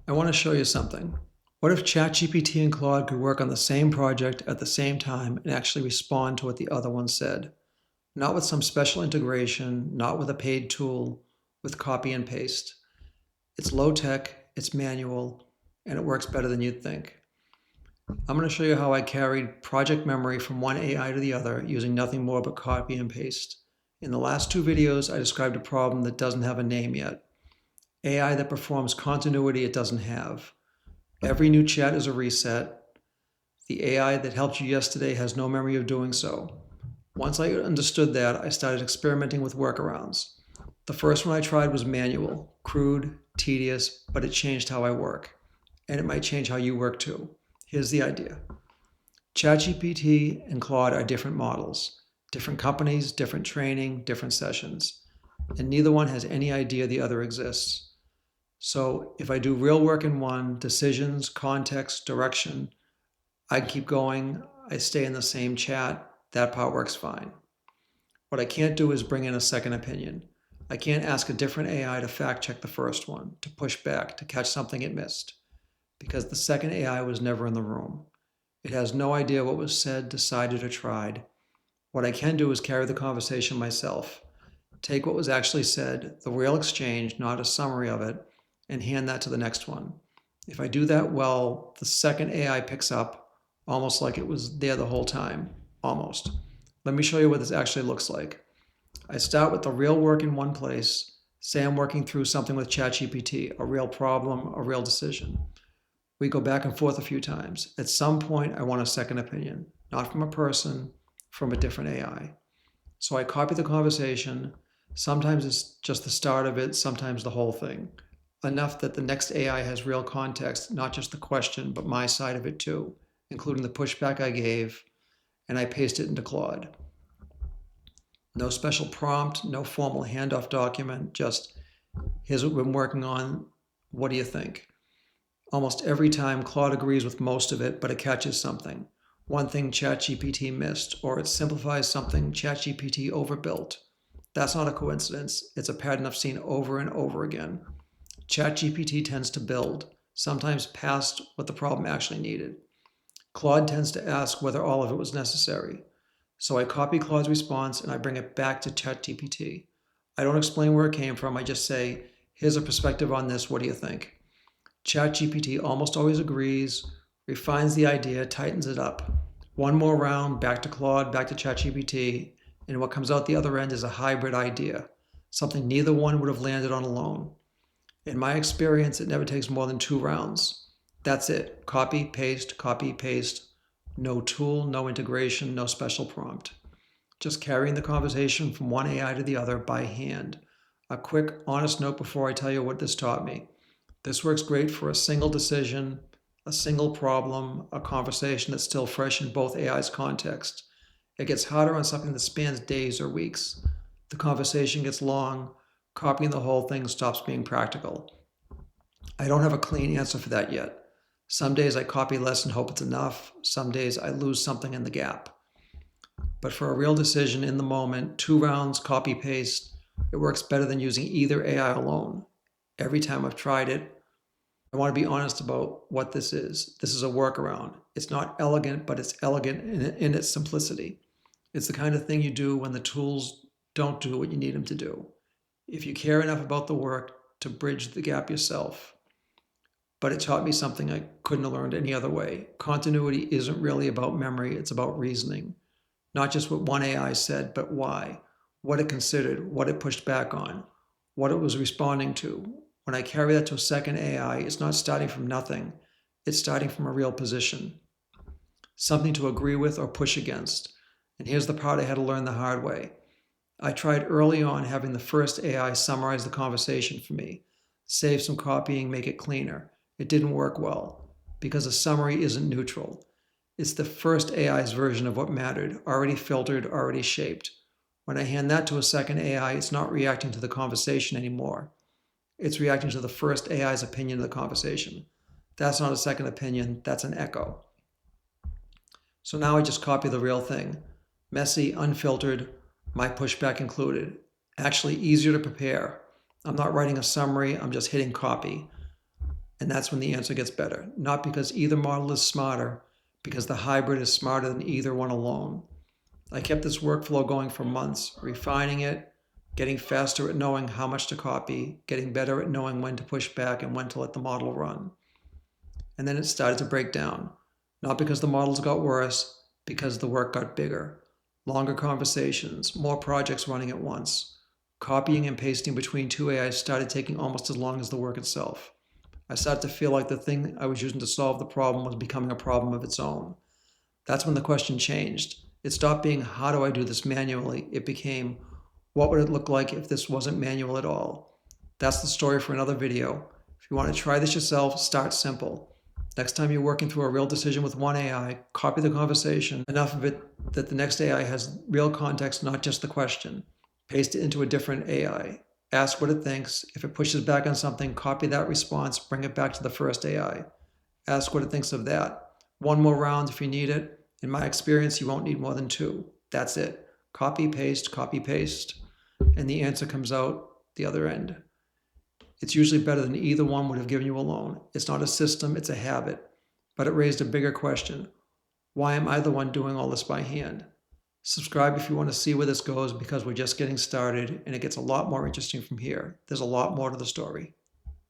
I want to show you something. What if ChatGPT and Claude could work on the same project at the same time and actually respond to what the other one said? Not with some special integration, not with a paid tool, with copy and paste. It's low tech, it's manual, and it works better than you'd think. I'm going to show you how I carried project memory from one AI to the other using nothing more but copy and paste. In the last two videos, I described a problem that doesn't have a name yet. AI that performs continuity it doesn't have. Every new chat is a reset. The AI that helped you yesterday has no memory of doing so. Once I understood that, I started experimenting with workarounds. The first one I tried was manual, crude, tedious, but it changed how I work. And it might change how you work too. Here's the idea. ChatGPT and Claude are different models, different companies, different training, different sessions, and neither one has any idea the other exists. So if I do real work in one, decisions, context, direction, I keep going, I stay in the same chat, that part works fine. What I can't do is bring in a second opinion. I can't ask a different AI to fact check the first one, to push back, to catch something it missed, because the second AI was never in the room. It has no idea what was said, decided, or tried. What I can do is carry the conversation myself, take what was actually said, the real exchange, not a summary of it, and hand that to the next one. If I do that well, the second AI picks up, almost like it was there the whole time, almost. Let me show you what this actually looks like. I start with the real work in one place, say I'm working through something with ChatGPT, a real problem, a real decision. We go back and forth a few times. At some point, I want a second opinion, not from a person, from a different AI. So I copy the conversation. Sometimes it's just the start of it, sometimes the whole thing. Enough that the next AI has real context, not just the question, but my side of it too, including the pushback I gave, and I paste it into Claude. No special prompt, no formal handoff document, just here's what we've been working on, what do you think? Almost every time Claude agrees with most of it, but it catches something. One thing ChatGPT missed, or it simplifies something ChatGPT overbuilt. That's not a coincidence. It's a pattern I've seen over and over again. ChatGPT tends to build, sometimes past what the problem actually needed. Claude tends to ask whether all of it was necessary. So I copy Claude's response and I bring it back to ChatGPT. I don't explain where it came from. I just say, here's a perspective on this. What do you think? ChatGPT almost always agrees, refines the idea, tightens it up. One more round, back to Claude, back to ChatGPT, and what comes out the other end is a hybrid idea, something neither one would have landed on alone. In my experience, it never takes more than 2 rounds. That's it. Copy, paste, no tool, no integration, no special prompt. Just carrying the conversation from one AI to the other by hand. A quick, honest note before I tell you what this taught me. This works great for a single decision, a single problem, a conversation that's still fresh in both AI's context. It gets harder on something that spans days or weeks. The conversation gets long, copying the whole thing stops being practical. I don't have a clean answer for that yet. Some days I copy less and hope it's enough. Some days I lose something in the gap. But for a real decision in the moment, 2 rounds, copy, paste, it works better than using either AI alone. Every time I've tried it, I want to be honest about what this is. This is a workaround. It's not elegant, but it's elegant in its simplicity. It's the kind of thing you do when the tools don't do what you need them to do. If you care enough about the work to bridge the gap yourself. But it taught me something I couldn't have learned any other way. Continuity isn't really about memory, it's about reasoning. Not just what one AI said, but why, what it considered, what it pushed back on, what it was responding to. When I carry that to a second AI, it's not starting from nothing. It's starting from a real position, something to agree with or push against. And here's the part I had to learn the hard way. I tried early on having the first AI summarize the conversation for me, save some copying, make it cleaner. It didn't work well because a summary isn't neutral. It's the first AI's version of what mattered, already filtered, already shaped. When I hand that to a second AI, it's not reacting to the conversation anymore. It's reacting to the first AI's opinion of the conversation. That's not a second opinion, that's an echo. So now I just copy the real thing. Messy, unfiltered, my pushback included. Actually easier to prepare. I'm not writing a summary, I'm just hitting copy. And that's when the answer gets better. Not because either model is smarter, because the hybrid is smarter than either one alone. I kept this workflow going for months, refining it, getting faster at knowing how much to copy, getting better at knowing when to push back and when to let the model run. And then it started to break down. Not because the models got worse, because the work got bigger. Longer conversations, more projects running at once. Copying and pasting between two AIs started taking almost as long as the work itself. I started to feel like the thing I was using to solve the problem was becoming a problem of its own. That's when the question changed. It stopped being, how do I do this manually? It became, what would it look like if this wasn't manual at all? That's the story for another video. If you want to try this yourself, start simple. Next time you're working through a real decision with one AI, copy the conversation, enough of it that the next AI has real context, not just the question. Paste it into a different AI. Ask what it thinks. If it pushes back on something, copy that response, bring it back to the first AI. Ask what it thinks of that. One more round if you need it. In my experience, you won't need more than 2. That's it. Copy, paste, and the answer comes out the other end. It's usually better than either one would have given you alone. It's not a system, it's a habit. But it raised a bigger question. Why am I the one doing all this by hand? Subscribe if you want to see where this goes, because we're just getting started and it gets a lot more interesting from here. There's a lot more to the story.